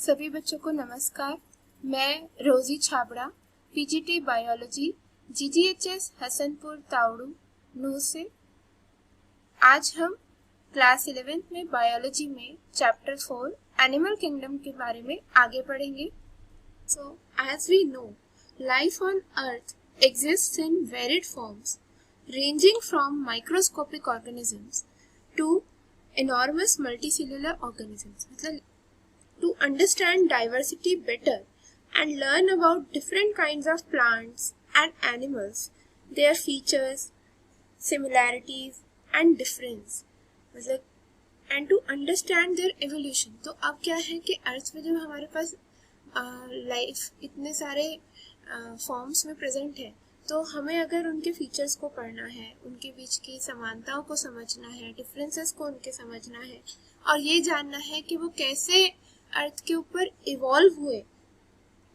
सभी बच्चों को नमस्कार। मैं रोजी छाबड़ा, पीजीटी बायोलॉजी, जीजीएचएस हसनपुर तावड़ू नूह से। आज हम क्लास 11th में बायोलॉजी में चैप्टर 4 एनिमल किंगडम के बारे में आगे पढ़ेंगे। So as we know, life on earth exists in varied forms ranging from microscopic organisms to enormous multicellular organisms. मतलब to understand diversity better and learn about different kinds of plants and animals, their features, similarities and difference, मतलब and to understand their evolution. तो अब क्या है कि अर्थ में जब हमारे पास लाइफ इतने सारे फॉर्म्स में प्रेजेंट है, तो हमें अगर उनके फीचर्स को पढ़ना है, उनके बीच की समानताओं को समझना है, डिफरेंसेस को उनके समझना है और ये जानना है कि वो कैसे अर्थ के ऊपर इवॉल्व हुए,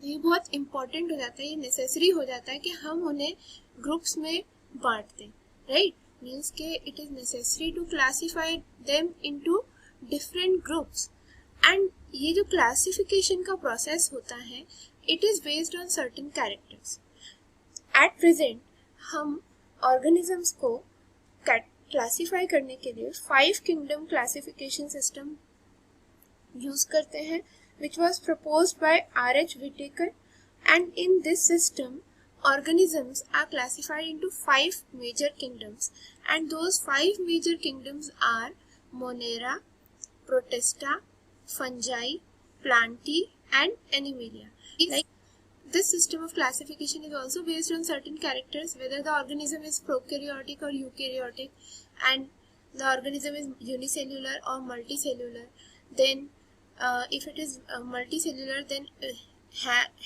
ये बहुत इम्पोर्टेंट हो जाता है, ये नेसेसरी हो जाता है कि हम उन्हें ग्रुप्स में बांट दें, राइट। मीन्स के it is necessary to classify them into different groups. And ये जो क्लासिफिकेशन का प्रोसेस होता है, it is based on certain characters. At present हम ऑर्गेनिजम्स को क्लासीफाई करने के लिए 5 किंगडम क्लासिफिकेशन सिस्टम यूज करते हैं, which was proposed by R.H. Whitaker, and in this system organisms are classified into 5 major kingdoms, and those 5 major kingdoms are Monera, Protista, Fungi, Plantae and Animalia. Like this system of classification is also based on certain characters, whether the organism is prokaryotic or eukaryotic, and the organism is unicellular or multicellular. Then if it is multicellular, then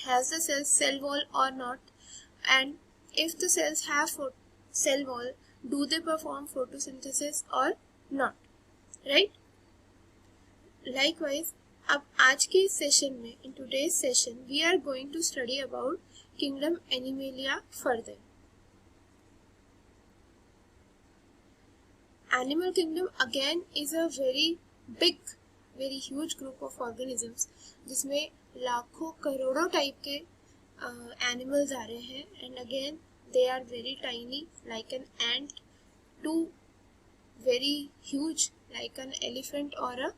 has the cells cell wall or not, and if the cells have cell wall, do they perform photosynthesis or not, right? Likewise, अब आज के session में, in today's session, we are going to study about kingdom Animalia further. Animal kingdom again is a very huge group of organisms, जिसमें लाखों करोड़ों type के animals आ रहे हैं, and again they are very tiny like an ant to very huge like an elephant और a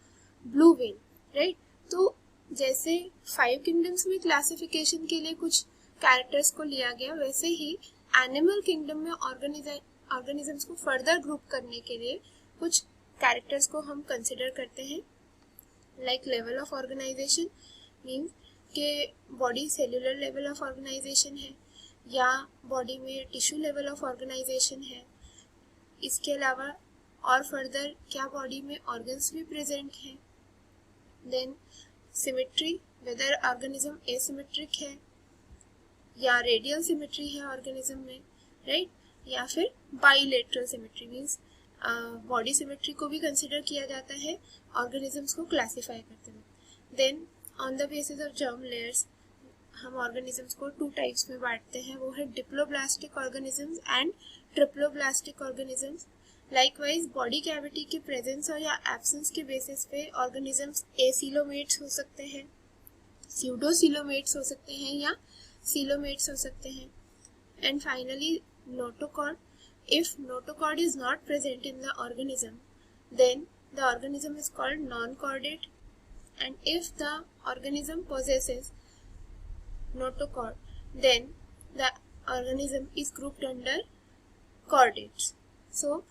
blue whale, right. तो जैसे 5 किंगडम्स में क्लासिफिकेशन के लिए कुछ कैरेक्टर्स को लिया गया, वैसे ही एनिमल किंगडम में ऑर्गेनिजम्स को फर्दर ग्रुप करने के लिए कुछ कैरेक्टर्स को हम कंसिडर करते हैं। Like level of organisation, means के body cellular level of organisation है या बॉडी में टिश्यू लेवल ऑफ ऑर्गेनाइजेशन है। इसके अलावा और फर्दर क्या बॉडी में ऑर्गन्स भी प्रेजेंट हैं। Then symmetry, whether organism asymmetric है या रेडियल सिमेट्री है ऑर्गेनिज्म में, राइट, या फिर bilateral symmetry, means body symmetry को भी कंसिडर किया जाता है ऑर्गेनिजम्स को क्लासिफाई करते हुए। Then on the basis of germ layers हम ऑर्गेनिजम्स को 2 टाइप्स में बांटते हैं, वो है diploblastic organisms and triploblastic organisms. Likewise body cavity के प्रेजेंस और या एब्सेंस के बेसिस पे ऑर्गेनिजम्स एसिलोमेट्स हो सकते हैं, स्यूडोसिलोमेट्स हो सकते हैं या सिलोमेट्स हो सकते हैं। And finally notochord, if notochord is not present in the organism, then the organism is called non-chordate, and if the organism possesses notochord, then the organism is grouped under chordates. So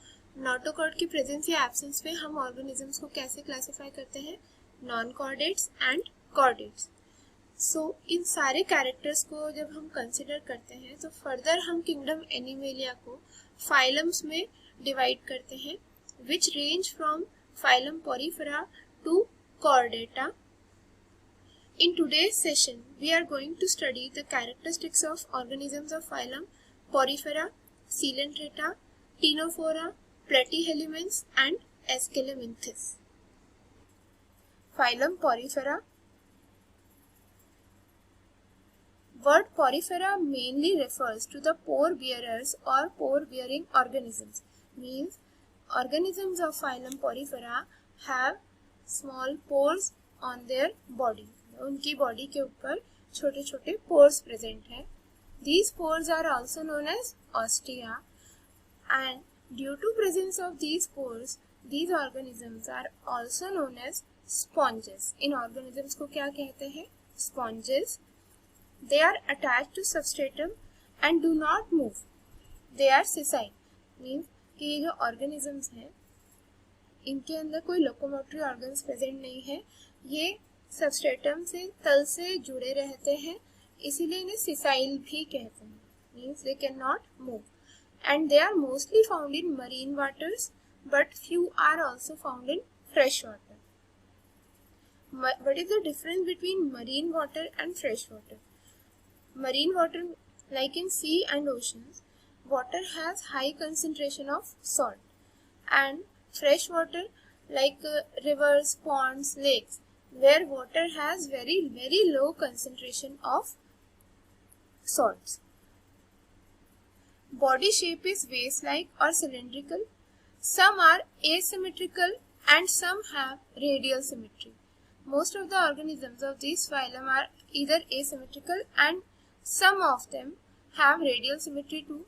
notochord की presence या absence पे हम organisms को कैसे classify करते हैं, non-chordates and chordates. सो इन सारे characters को जब हम कंसिडर करते हैं, तो फर्दर हम किंगडम एनिमेलिया को फाइलम्स में डिवाइड करते हैं, which range from phylum Porifera to Chordata. In today's session we are going to study the characteristics of organisms of phylum Porifera, Coelenterata, Ctenophora, Platyhelminthes and Aschelminthes. Phylum Porifera, word porifera mainly refers to the pore bearers or pore bearing organisms, means organisms of phylum porifera have small pores on their body. उनकी body के ऊपर छोटे छोटे pores present है. These pores are also known as ostia, and due to presence of these pores, these organisms are also known as sponges. In organisms को क्या कहते हैं? Sponges. They are attached to substratum and do not move. They are sessile. Means कि ये जो organisms हैं, इनके अंदर कोई locomotory organs present नहीं है. ये substratum से तल से जुड़े रहते हैं, इसीलिए इन्हें सिसाइल भी कहते हैं. Means they can not move and they are mostly found in marine waters but few are also found in fresh water. What is the difference between marine water and fresh water? Marine water, like in sea and oceans, water has high concentration of salt, and fresh water like rivers, ponds, lakes, where water has very low concentration of salts. Body shape is vase-like or cylindrical. Some are asymmetrical and some have radial symmetry. Most of the organisms of this phylum are either asymmetrical and some of them have radial symmetry too.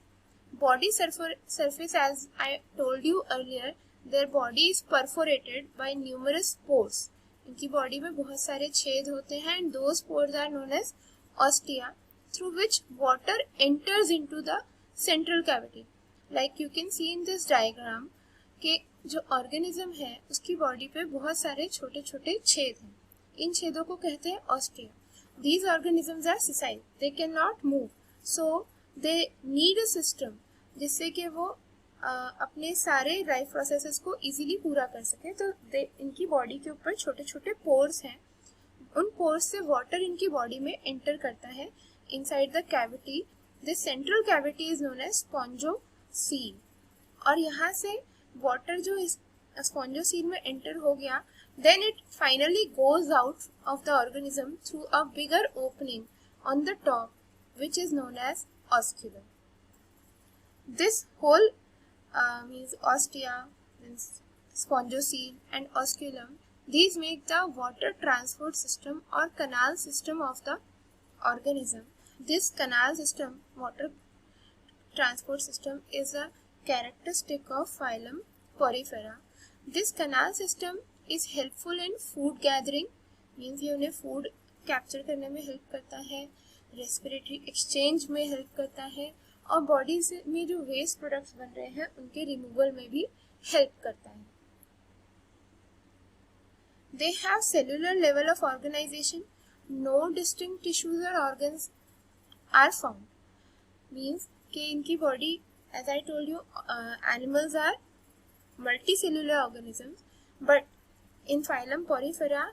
Body surface, as I told you earlier, their body is perforated by numerous pores. इनकी body में बहुत सारे छेद होते हैं and those pores are known as ostia, through which water enters into the central cavity. Like you can see in this diagram कि जो organism है उसकी बॉडी पे बहुत सारे छोटे छोटे छेद हैं. इन छेदों को कहते हैं ostia. These organisms are sessile. They cannot move, so they need a system जिससे कि वो अपने सारे लाइफ प्रोसेसेस को इजीली पूरा कर सके. तो इनकी बॉडी के ऊपर छोटे छोटे पोर्स हैं. उन पोर्स से वाटर इनकी बॉडी में एंटर करता है inside the cavity. This central cavity is known as spongiocele. और यहाँ से water जो इस spongiocele में enter हो गया, then it finally goes out of the organism through a bigger opening on the top, which is known as osculum. This whole means ostia, means spongiocele and osculum. These make the water transport system or canal system of the organism. This canal system, water transport system, is a characteristic of phylum Porifera. This canal system is helpful in food gathering, means ये उन्हें food capture करने में help करता है, respiratory exchange में help करता है, और body से में जो waste products बन रहे हैं उनके removal में भी help करता है. They have cellular level of organization. No distinct tissues or organs are found. Means कि इनकी body, as I told you, animals are multicellular organisms, but in phylum Porifera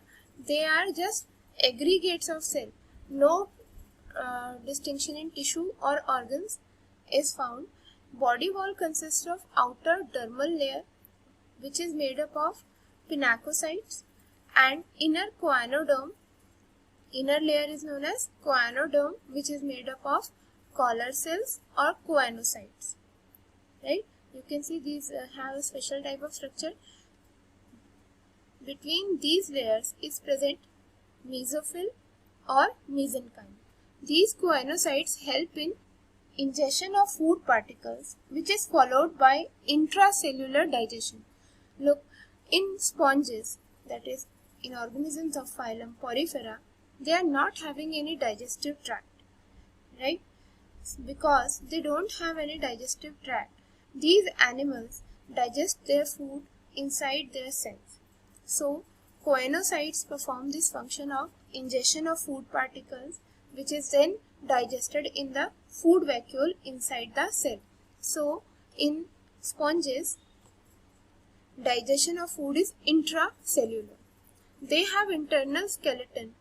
they are just aggregates of cell. No distinction in tissue or organs is found. Body wall consists of outer dermal layer, which is made up of pinacocytes, and inner choanoderm. Inner layer is known as choanoderm, which is made up of collar cells or choanocytes. Right? You can see these have a special type of structure. Between these layers is present mesophyll or mesenchyme. These choanocytes help in ingestion of food particles, which is followed by intracellular digestion. Look, in sponges, that is in organisms of phylum Porifera, they are not having any digestive tract, right? Because they don't have any digestive tract, these animals digest their food inside their cells. So, choanocytes perform this function of ingestion of food particles, which is then digested in the food vacuole inside the cell. So, in sponges, digestion of food is intracellular. They have internal skeleton,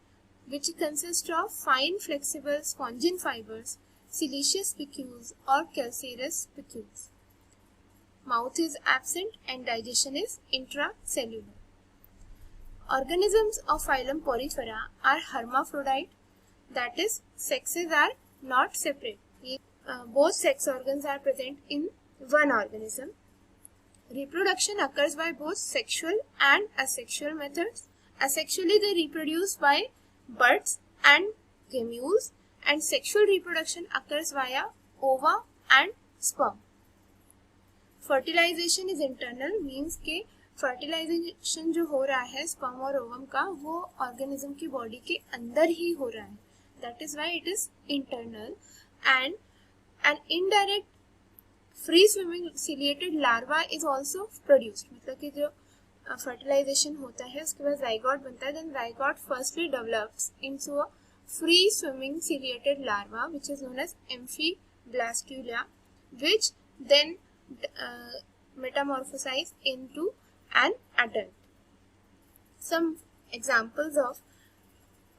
which consists of fine flexible spongin fibers, siliceous spicules or calcareous spicules. Mouth is absent and digestion is intracellular. Organisms of phylum Porifera are hermaphrodite, that is, sexes are not separate. Both sex organs are present in one organism. Reproduction occurs by both sexual and asexual methods. Asexually, they reproduce by buds and gemmules, and sexual reproduction occurs via ova and sperm. Fertilization is internal, means के fertilisation जो हो रहा है sperm और ovum का वो organism की body के अंदर ही हो रहा है, that is why it is internal. And an indirect free swimming ciliated larva is also produced, मतलब कि जो फर्टिलाइजेशन होता है उसके बाद जाइगोट बनता है, then zygote firstly develops into a free swimming ciliated larva which is known as amphiblastula, which then metamorphosize into an adult. Some examples of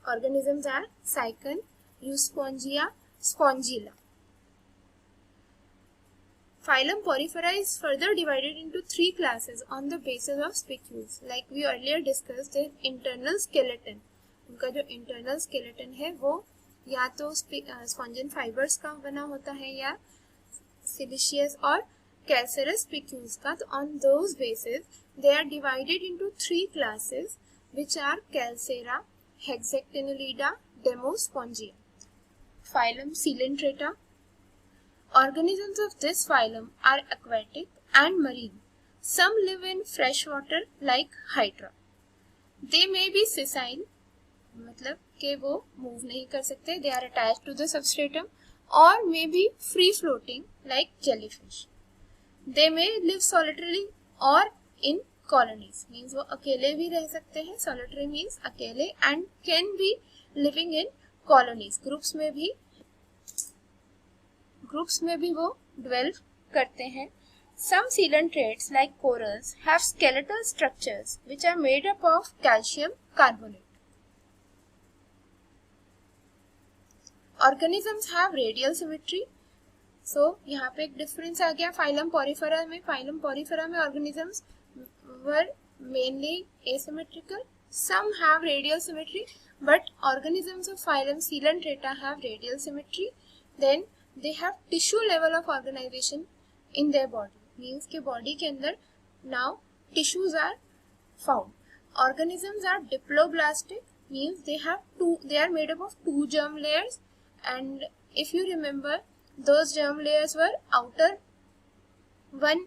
organisms are Cycon, Euspongia, Spongilla. Phylum Porifera is further divided into 3 classes on the basis of spicules. Like we earlier discussed, the internal skeleton. उनका जो internal skeleton है वो या तो spongin fibres का बना होता है या सिलिशियस और calcareous spicules का. तो on those basis they are divided into 3 classes which are Calcera, Hexactinellida, Demospongia. Phylum Coelenterata. Organisms of this phylum are aquatic and marine. Some live in fresh water like Hydra. They may be sessile, मतलब कि वो move नहीं कर सकते, they are attached to the substratum, or may be free floating like jellyfish. They may live solitarily or in colonies, means वो अकेले भी रह सकते हैं, solitary means अकेले, and can be living in colonies, groups में भी वो dwell करते हैं. Some coelentrates like corals have skeletal structures which are made up of calcium carbonate. Organisms have radial symmetry. So यहाँ पे एक डिफरेंस आ गया फाइलम पोरिफेरा में. फाइलम पोरिफेरा में organisms were mainly asymmetrical. Some have radial symmetry, but organisms of phylum Coelenterata have radial symmetry. Then they have tissue level of organization in their body, means के body के अंदर now tissues are found. Organisms are diploblastic, means they are made up of 2 germ layers, and if you remember, those germ layers were outer one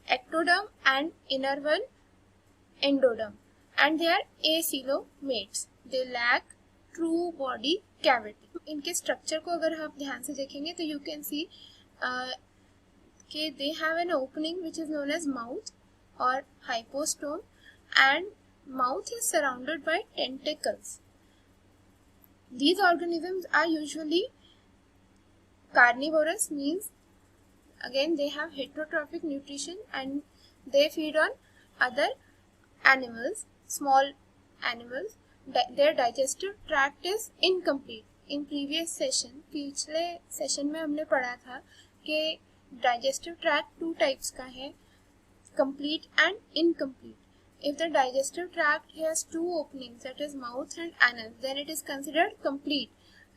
ectoderm and inner one endoderm, and they are acoelomates. They lack true body cavity. इनके structure को अगर आप ध्यान से देखेंगे तो you can see कि they have an opening which is known as mouth or hypostome, and mouth is surrounded by tentacles. These organisms are usually carnivorous, means again they have heterotrophic nutrition and they feed on other animals, small animals. Their digestive tract is incomplete. In previous session, पिछले session में हमने पढ़ा था कि digestive tract 2 types का है, complete and incomplete. If the digestive tract has 2 openings, that is mouth and anus, then it is considered complete.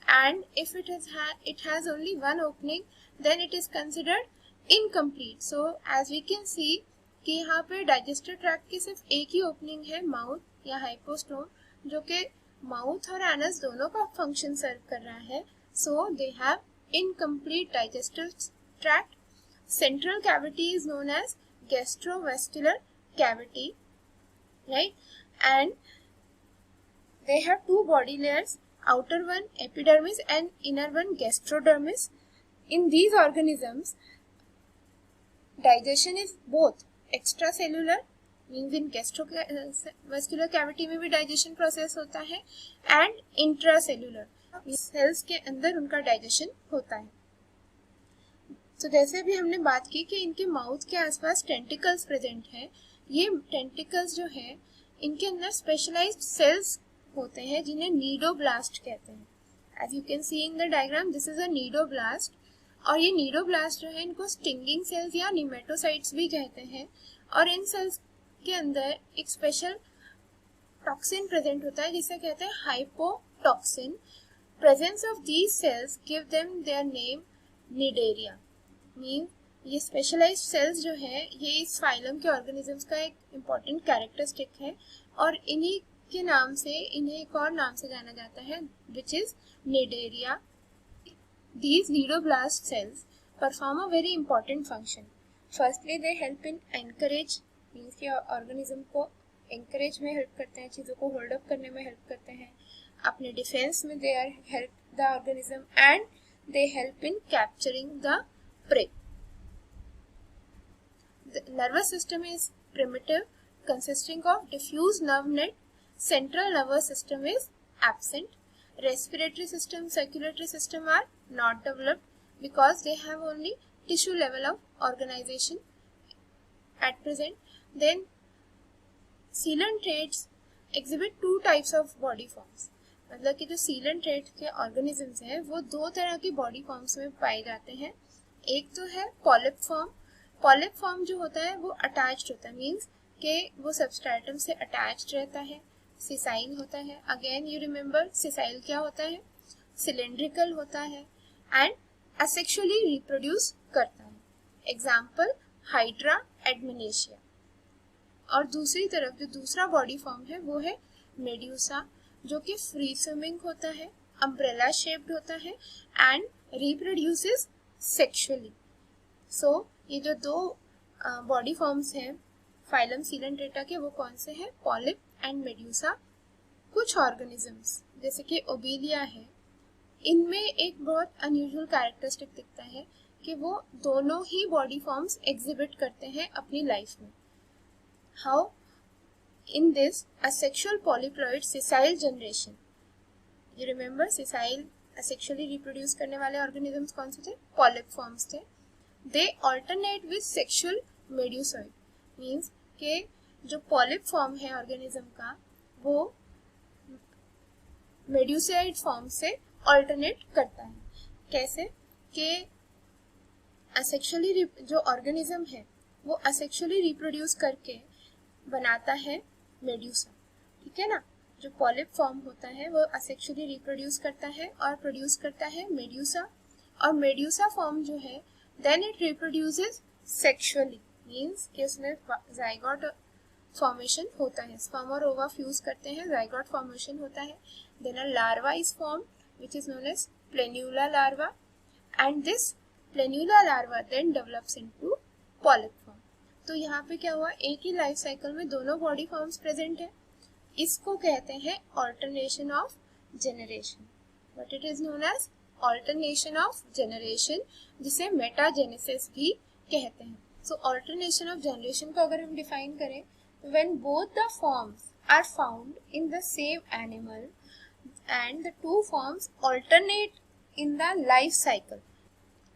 And if it has only 1 opening, then it is considered incomplete. So as we can see कि यहाँ पे digestive tract की सिर्फ एक ही opening है, mouth या hypostome, जो कि mouth और anus दोनों का function serve कर रहा है. So they have incomplete digestive tract. Central cavity is known as gastrovascular cavity, right? And they have 2 body layers, outer one epidermis and inner one gastrodermis. In these organisms, digestion is both extracellular, means in gastrovascular cavity में भी digestion process होता है, and intracellular, cells के अंदर उनका digestion होता है. तो जैसे भी हमने बात की कि इनके माउथ के आसपास टेंटिकल्स प्रेजेंट हैं, ये टेंटिकल्स जो है इनके अंदर स्पेशलाइज्ड सेल्स होते हैं जिन्हें नीडोब्लास्ट कहते हैं. As you can see in the diagram, this is a cnidoblast. और ये नीडोब्लास्ट जो है इनको स्टिंगिंग सेल्स या निमेटोसाइट्स भी कहते हैं. और इन सेल्स के अंदर एक स्पेशल टॉक्सिन प्रेजेंट होता है जिसे कहते हैं hypnotoxin. Presence of these cells give them their name Cnidaria. Mean ये स्पेशलाइज्ड सेल्स जो है ये इस फाइलम के ऑर्गेनिजम्स का एक इम्पॉर्टेंट कैरेक्टरिस्टिक है, और इन्हीं के नाम से इन्हें एक और नाम से जाना जाता है, which is Cnidaria. These nidoblast cells perform a very important function. Firstly, they help in encourage, means कि organism को encourage में help करते हैं, चीज़ों को hold up करने में help करते हैं, अपने defense में they are help the organism, and they help in capturing the prey. The nervous system is primitive, consisting of diffuse nerve net. Central nervous system is absent. Respiratory system, circulatory system are not developed because they have only tissue level of organization at present. Then coelant traits exhibit two types of body forms. मतलब कि जो coelant trait के organisms हैं वो दो तरह के body forms में पाए जाते हैं. एक तो है polyp form. Polyp form जो होता है वो attached होता है, means कि वो substratum से attached रहता है, सिसाइल होता है. अगेन यू रिमेम्बर सिसाइल क्या होता है, सिलेंड्रिकल होता है एंड असेक्सुअली रिप्रोड्यूस करता है. Example Hydra Adamsia. और दूसरी तरफ जो दूसरा बॉडी फॉर्म है वो है मेड्यूसा, जो कि फ्री स्विमिंग होता है, अम्ब्रेला शेप्ड होता है एंड रिप्रोड्यूसेस सेक्सुअली. सो ये जो दो बॉडी फॉर्म्स हैं फाइलम सीलेंट्रेटा के वो कौन से हैं, पॉलिप एंड मेड्यूसा. कुछ ऑर्गेनिजम्स जैसे कि ओबेलिया है, इनमें एक बहुत अनयूजुअल कैरेक्टरिस्टिक दिखता है कि वो दोनों ही बॉडी फॉर्म्स एग्जिबिट करते हैं अपनी लाइफ में. How? In this asexual polyploid sessile generation. You remember sessile asexually reproduce करने वाले ऑर्गेनिजम्स कौन से थे, पॉलिप फॉर्म्स थे. They alternate with sexual medusoid, means के जो पॉलिप फॉर्म है ऑर्गेनिज्म का वो मेड्यूसाइड फॉर्म से ऑल्टरनेट करता है. कैसे कि असेक्सुअली जो ऑर्गेनिज्म है वो असेक्सुअली रिप्रोड्यूस करके बनाता है मेड्यूसा. ठीक है ना. जो पॉलिप फॉर्म होता है वो असेक्सुअली रिप्रोड्यूस करता है और प्रोड्यूस करता है मेड्यूसा. और मेड्यूसा फॉर्म जो है then it reproduces sexually, means कि उसमें जाइगोट फॉर्मेशन होता है, स्पर्म और ओवा फ्यूज करते हैं, जाइगोट फॉर्मेशन होता है. Then a larva is form which is known as planula larva and this planula larva then develops into polyp form. तो यहाँ पे क्या हुआ, एक ही लाइफ साइकिल में दोनों बॉडी फॉर्म्स प्रेजेंट है. इसको कहते हैं alternation of generation, but it is known as alternation of generation, जिसे मेटाजेनेसिस भी कहते हैं. सो ऑल्टरनेशन ऑफ जनरेशन को अगर हम डिफाइन करें, when both the forms are found in the same animal and the two forms alternate in the life cycle,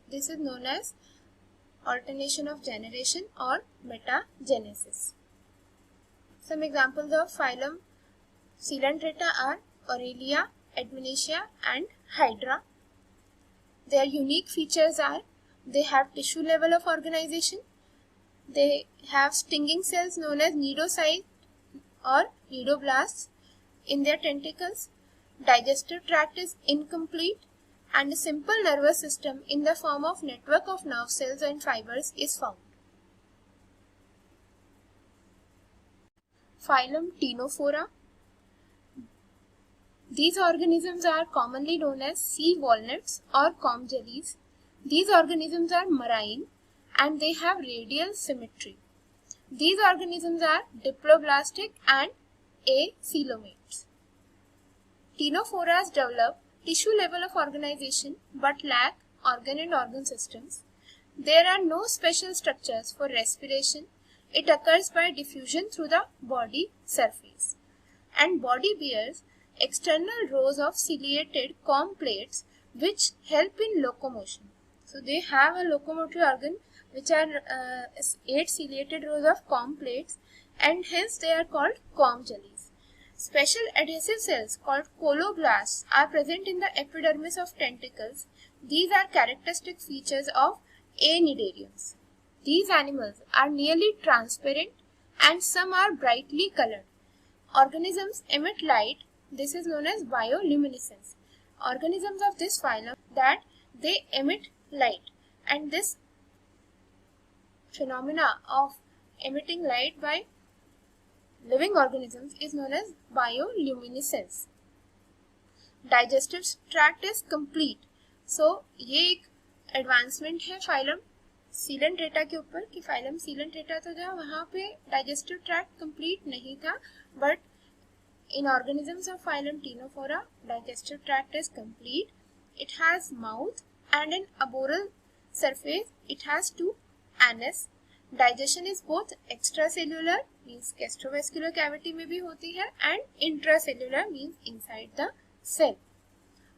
this is known as alternation of generation or metagenesis. Some examples of phylum Coelenterata are Aurelia, Admonitia and Hydra. Their unique features are they have tissue level of organization, they have stinging cells known as nidocytes or nidoblasts in their tentacles, digestive tract is incomplete, and a simple nervous system in the form of network of nerve cells and fibers is found. Phylum Ctenophora. These organisms are commonly known as sea walnuts or comb jellies. These organisms are marine and they have radial symmetry. These organisms are diploblastic and acoelomates. Ctenophoras develop tissue level of organization but lack organ and organ systems. There are no special structures for respiration. It occurs by diffusion through the body surface. And body bears external rows of ciliated comb plates which help in locomotion. So they have a locomotory organ which are 8 ciliated rows of comb plates, and hence they are called comb jellies. Special adhesive cells called coloblasts are present in the epidermis of tentacles. These are characteristic features of anidariums. These animals are nearly transparent and some are brightly colored. Organisms emit light. This is known as bioluminescence. Organisms of this phylum that they emit light, and this phenomena of emitting light by living organisms is known as bioluminescence. Digestive tract is complete. So ये एक advancement है phylum Coelenterata के ऊपर कि phylum Coelenterata तो जहाँ वहाँ पे डाइजेस्टिव ट्रैक्ट कंप्लीट नहीं था, but in organisms of phylum Ctenophora digestive tract is complete. It has mouth and an arboreal surface. It has two anus. Digestion is both extracellular means gastrovascular cavity में भी होती है and intracellular means inside the cell.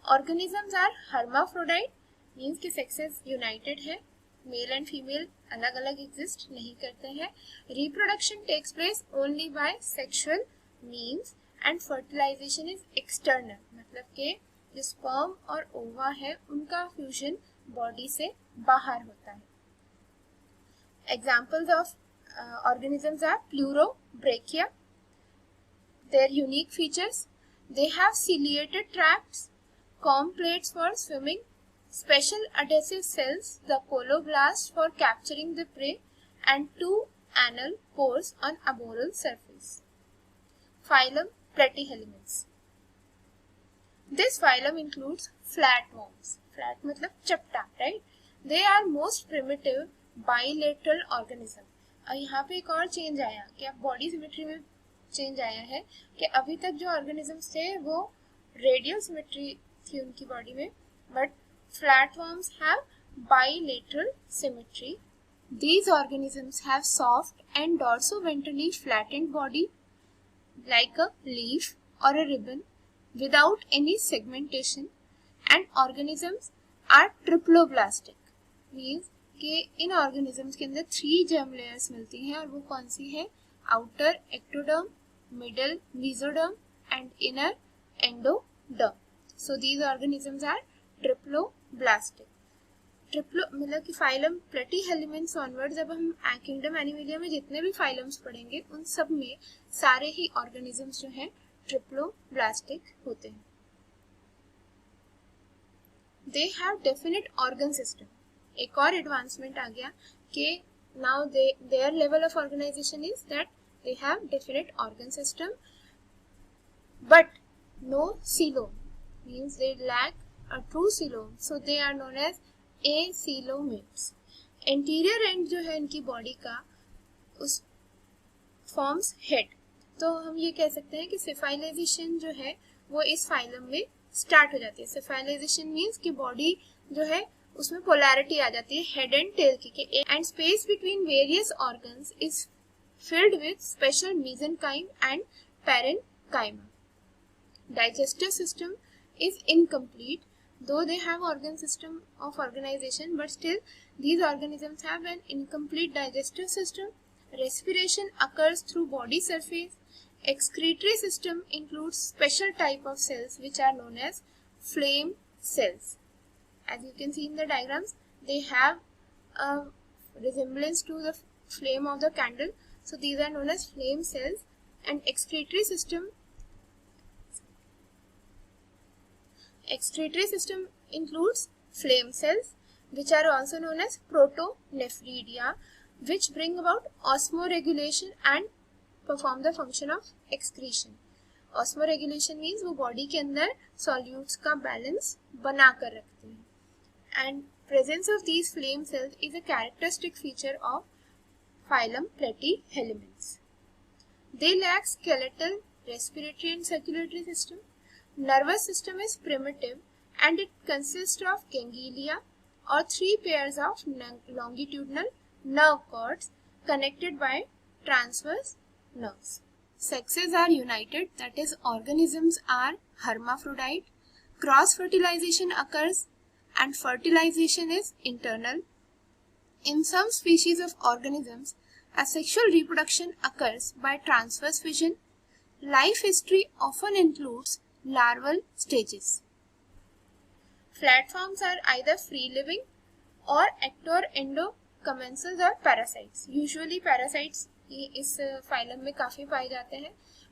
Organisms are hermaphrodite means कि sexes united है, male and female अलग अलग exist नहीं करते हैं. Reproduction takes place only by sexual means and fertilization is external. मतलब कि जो स्पर्म और ओवा है उनका फ्यूजन बॉडी से बाहर होता है. Examples of organisms are Pleurobrachia. Their unique features, they have ciliated tracts, comb plates for swimming, special adhesive cells, the coloblast for capturing the prey, and two anal pores on arboreal surface. Phylum Platyhelminths. This phylum includes flatworms. Flat मतलब चपटा, right? They are most primitive bilateral organism. और यहाँ पे एक और change आया कि अब बॉडी सिमेट्री में चेंज आया है कि अभी तक जो ऑर्गेनिजम्स थे वो रेडियल सिमेट्री थी उनकी बॉडी में, but flatworms have bilateral symmetry. These organisms have soft and dorsoventrally flattened body like a leaf or a ribbon without any segmentation, and organisms are triploblastic means कि इन organisms के अंदर 3 germ layers मिलती हैं और वो कौन सी है? outer ectoderm, middle mesoderm and inner endoderm. So these organisms are triploblastic. मतलब कि फाइलम प्लेटीहेल्मिन्थ्स ऑनवर्ड जब हम किंगडम एनिमेलिया में जितने भी फाइलम्स पढ़ेंगे उन सब में सारे ही ऑर्गेनिजम्स जो हैं ट्रिप्लोब्लास्टिक होते हैं. They have definite organ system. एक और एडवांसमेंट आ गया कि now their level of organisation is that they have definite organ system but no coelom means they lack a true coelom, so they are known as acoelomates. Anterior end जो है इनकी body का उस forms head. तो हम ये कह सकते हैं कि सिफाइलाइजेशन जो है वो इस फाइलम में स्टार्ट हो जाती है. सिफाइलाइजेशन मींस कि बॉडी जो है उसमें पोलैरिटी आ जाती है हेड एंड टेल की, and space between various organs is filled with special mesenchyme and parenchyma. Digestive system is incomplete though they have organ system of organization, but still these organisms have an incomplete digestive system. Respiration occurs through body surface. Excretory system includes special type of cells which are known as flame cells. As you can see in the diagrams, they have a resemblance to the flame of the candle, so these are known as flame cells. And excretory system includes flame cells which are also known as protonephridia, which bring about osmoregulation and perform the function of excretion. Osmoregulation means वो body के अंदर solutes का balance बना कर रखते हैं. And presence of these flame cells is a characteristic feature of phylum Platyhelminths. They lack skeletal, respiratory and circulatory system. Nervous system is primitive and it consists of ganglia or 3 pairs of longitudinal nerve cords connected by transverse nerves. Sexes are united, that is organisms are hermaphrodite. Cross fertilization occurs and fertilization is internal. In some species of organisms, asexual reproduction occurs by transverse fission. Life history often includes larval stages. Flatworms are either free-living or ecto or endocommensals or parasites. Usually parasites इस phylum में काफी पाए जाते हैं.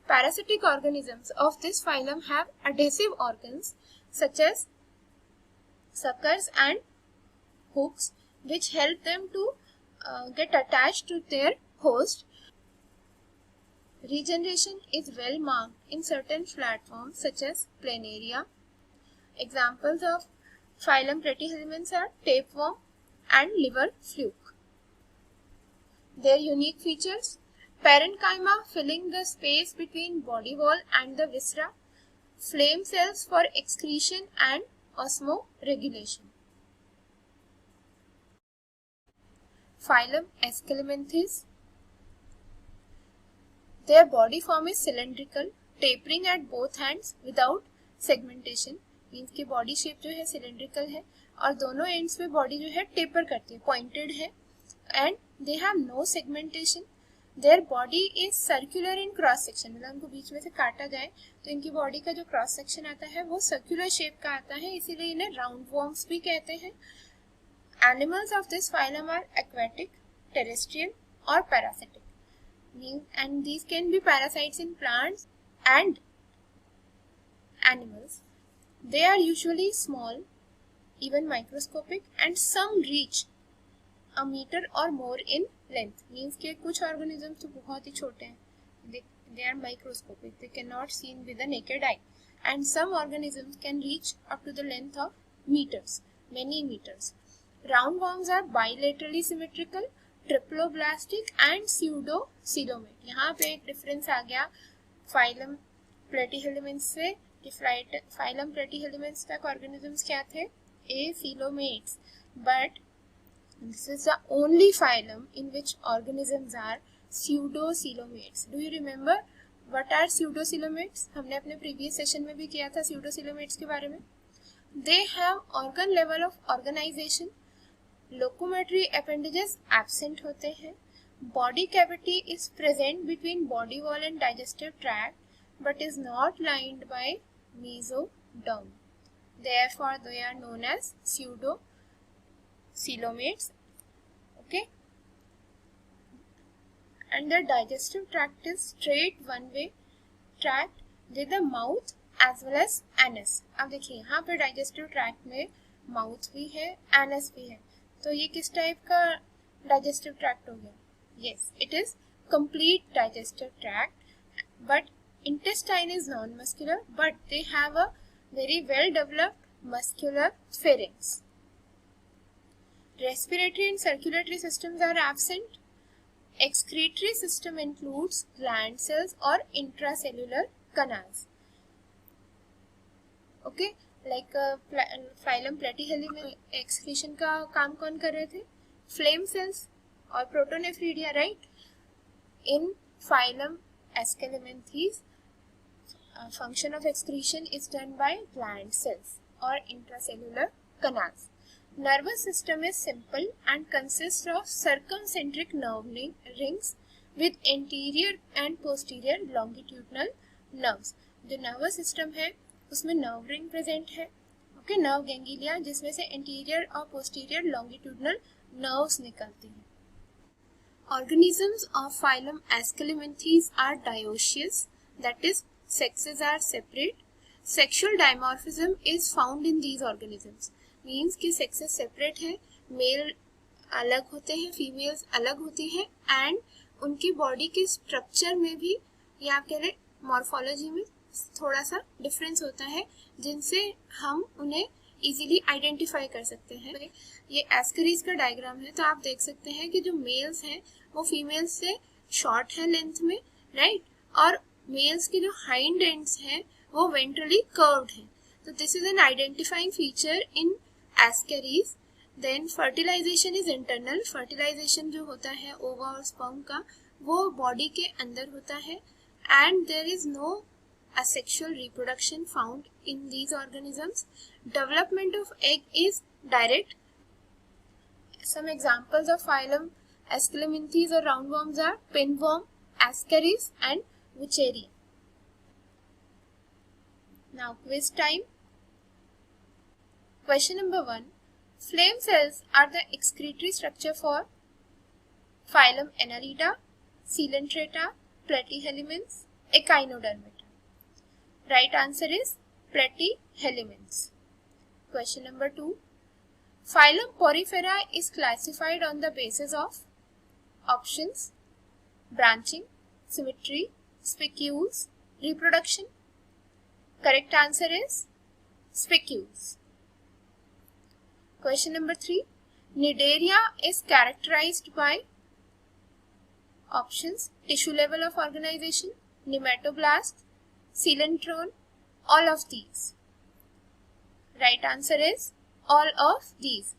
Parasitic organisms of this phylum have adhesive organs such as suckers and hooks which help them to get attached to their host. Regeneration is well marked in certain platforms such as planaria. Examples of phylum Platyhelminths are tapeworm and liver fluke. Their unique features: parenchyma filling the space between body wall and the viscera, flame cells for excretion and osmoregulation. Phylum Aschelminths. Their body form is cylindrical, tapering at both ends without segmentation. Means की body shape जो है cylindrical है और दोनों ends पे body जो है taper करती है, पॉइंटेड है, and they have no segmentation. Their body is circular in cross section, मतलब उनको बीच में से काटा जाए तो इनकी बॉडी का जो क्रॉस सेक्शन आता है वो सर्कुलर शेप का आता है, इसीलिए इन्हें राउंड वॉर्म्स भी कहते हैं. Animals of this phylum are aquatic, terrestrial और parasitic. And these can be parasites in plants and animals. They are usually small, even microscopic, and some reach a meter or more in length. Means के कुछ organisms तो बहुत ही छोटे हैं. They are microscopic. They cannot seen with the naked eye. And some organisms can reach up to the length of meters, many meters. Roundworms are bilaterally symmetrical, triploblastic and pseudocoelomate. यहाँ पे एक difference आ गया phylum प्लेटीहेलिमेंट्स से. Phylum प्लेटीहेलिमेंट्स तक organisms क्या थे? Acoelomates. But this is the only phylum in which organisms are pseudocoelomates. Do you remember what are pseudocoelomates? हमने अपने प्रीवियस सेशन में भी किया था स्यूडोसीलोमेट्स के बारे में. They have organ level of organisation. Locomotory appendages absent होते हैं. Body cavity is present between body wall and digestive tract but is not lined by mesoderm. Therefore they are known as pseudocoelomates. Okay, and the digestive tract is straight one way tract with the mouth as well as anus. अब देखिए यहाँ पे digestive tract में mouth भी है, anus भी है, तो ये किस टाइप का डाइजेस्टिव ट्रैक्ट हो गया? Yes, it is complete digestive tract. But intestine is non muscular, but they have a very well developed muscular pharynx. Respiratory and circulatory systems are absent. Excretory system includes gland cells or intracellular canals. Okay, like phylum Platyhelminthes excretion का काम कौन कर रहे थे? Flame cells और protonephridia, right? In phylum Aschelminthes function of excretion is done by gland cells और intracellular canals. Nervous system is simple and consists of circumcentric nerve rings with anterior and posterior longitudinal nerves. जो nervous system है उसमें nerve ring present है, okay, nerve ganglia, जिसमें से anterior और posterior longitudinal nerves निकलती हैं. Organisms of phylum Aschelminths are dioecious, that is, sexes are separate. Sexual dimorphism is found in these organisms. Means कि sexes separate है, mail अलग होते हैं, फीमेल्स अलग होती हैं, एंड उनकी बॉडी के स्ट्रक्चर में भी या आप कह रहे मॉर्फोलॉजी में थोड़ा सा डिफरेंस होता है, जिनसे हम उन्हें इजीली आइडेंटिफाई कर सकते हैं. ये एस्करीज का डायग्राम है, तो आप देख सकते हैं कि जो मेल्स हैं वो फीमेल्स से शॉर्ट है लेंथ में, राइट, और मेल्स के जो हाइंड एंड्स हैं वो वेंट्रली कर्व्ड हैं. तो this is an identifying feature in Ascaris. Then fertilisation is internal. Fertilisation जो होता है ओवा और स्पर्म का, वो बॉडी के अंदर होता है, and there is no asexual reproduction found in these organisms. Development of egg is direct. Some examples of phylum Aschelminths or roundworms are pinworm, ascaris and wucheri. Now quiz time. Question number 1. Flame cells are the excretory structure for phylum Annelida, Coelenterata, Platyhelminths, Echinodermata. Right answer is Platyhelminths. Question number 2. Phylum Porifera is classified on the basis of options: branching, symmetry, spicules, reproduction? Correct answer is spicules. Question number 3. Cnidaria is characterized by options: tissue level of organization, nematoblast, coelentron, all of these. Right answer is all of these.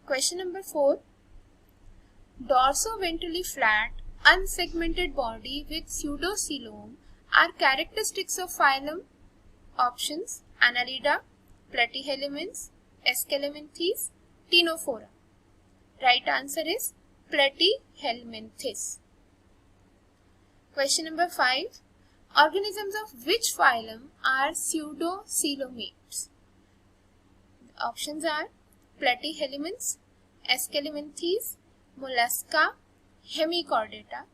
Question number 4. Dorsoventrally flat, unsegmented body with pseudocoelom are characteristics of phylum. Options: Annelida, Platyhelminths, Aschelminths, Ctenophora. Right answer is Platyhelminths. Question number 5. Organisms of which phylum are pseudocoelomates? Options are Platyhelminths, Aschelminths, Mollusca, Hemichordata.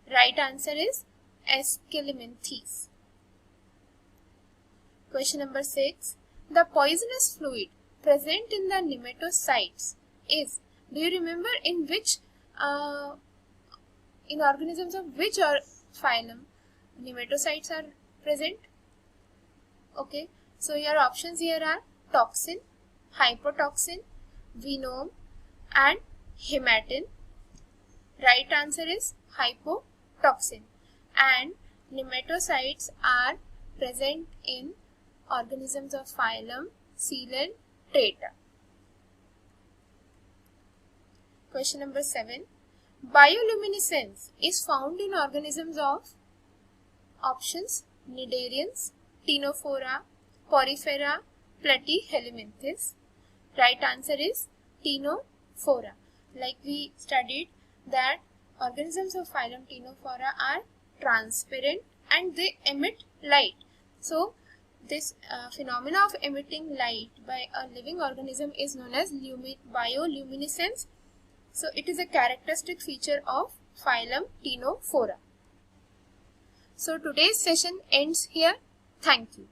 Right answer is Aschelminths. Question number 6. The poisonous fluid present in the nematocytes is, do you remember in which, in organisms of which phylum nematocytes are present? Okay, so your options here are toxin, hypotoxin, venom and hematin. Right answer is hypotoxin. And nematocytes are present in organisms of phylum Coelenterata. Question number 7. Bioluminescence is found in organisms of options: Cnidarians, Ctenophora, Porifera, Platyhelminths. Right answer is Ctenophora. Like we studied that organisms of phylum Ctenophora are transparent and they emit light. So this phenomena of emitting light by a living organism is known as bioluminescence. So it is a characteristic feature of phylum Ctenophora. So today's session ends here. Thank you.